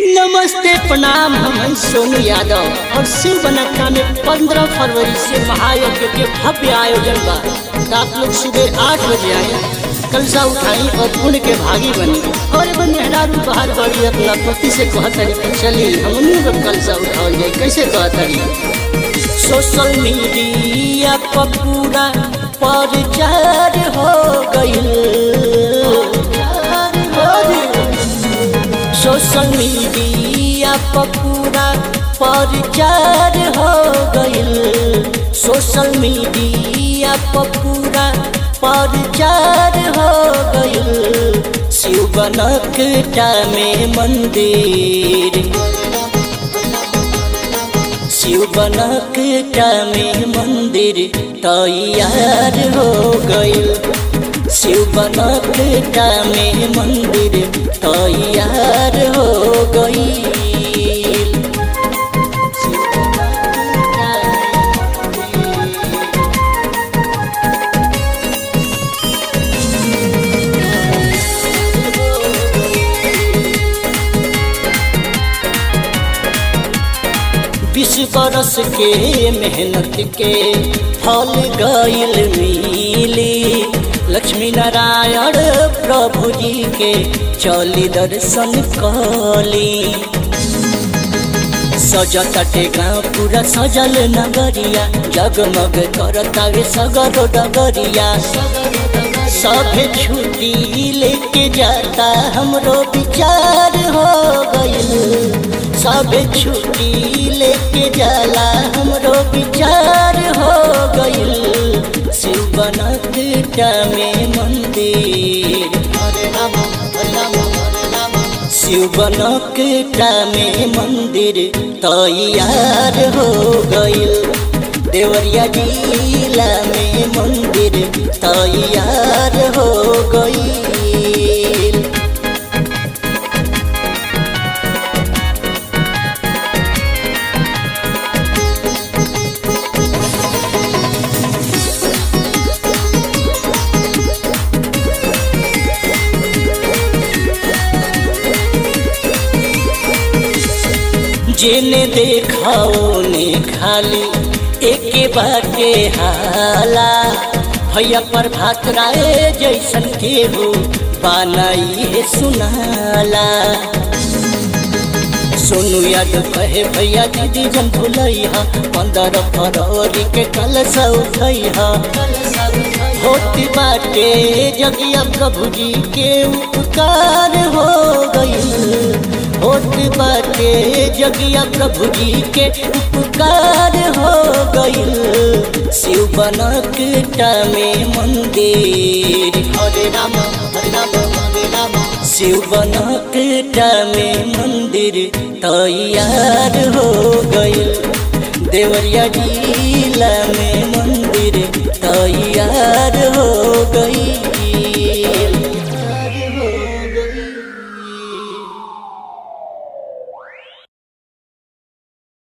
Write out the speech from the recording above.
नमस्ते प्रणाम। हम सोनू यादव और शिव बनक्का में 15 फरवरी से महायज्ञ के भव्य आयोजन बा। तो आप लोग सुबह 8 बजे आए, कलशा उठाई और पुण्य के भागी बनी। और बनिहारू बाहर बड़ी अपना पति से कहतरी चली हमनी को कलशा उठाओ जाए। कैसे कहतरी? सोशल मीडिया पर पूरा प्रचार हो गई, सोशल मीडिया पर पूरा प्रचार हो गइल, सोशल मीडिया पर पूरा प्रचार हो गइल। शिव बनक्का में मंदिर, शिव बनक्का में मंदिर तैयार हो गइल, शिव बनक्का में मंदिर तैयार हो गई। बीस बरस के मेहनत के फल गइल मिली, लक्ष्मी नारायण प्रभु जी के चली दर्शन कली। सजताटे गाँव पूरा सजल नगरिया, जगमग करता वे सगरो डगरिया। सभे छुट्टी लेके जाता हमरो विचार हो गइल, सभे छुट्टी लेके जाला हमरो विचार हो गइल। शिव बनक्का में मंदिर, शिव बनक्का में मंदिर तैयार हो गइल। देवरिया जिला में मंदिर तैयार हो गइल। जेने देखाओ ने खाली एके बाटे हाला, भैया पर भात राय जैसन के हो बनाई सुनाला। सोनू यादव कहे भैया दीदी जन भुलैया, 15 फरवरी के कलशा उठैया। होती बाटे जगिया प्रभु जी के उपकार हो गई, होत बाटे जगिया प्रभु जी के उपकार हो गइल। शिव बनक्का में मंदिर, हरे राम हरे राम हरे राम, शिव बनक्का में मंदिर तैयार हो गइल। देवरिया जिला में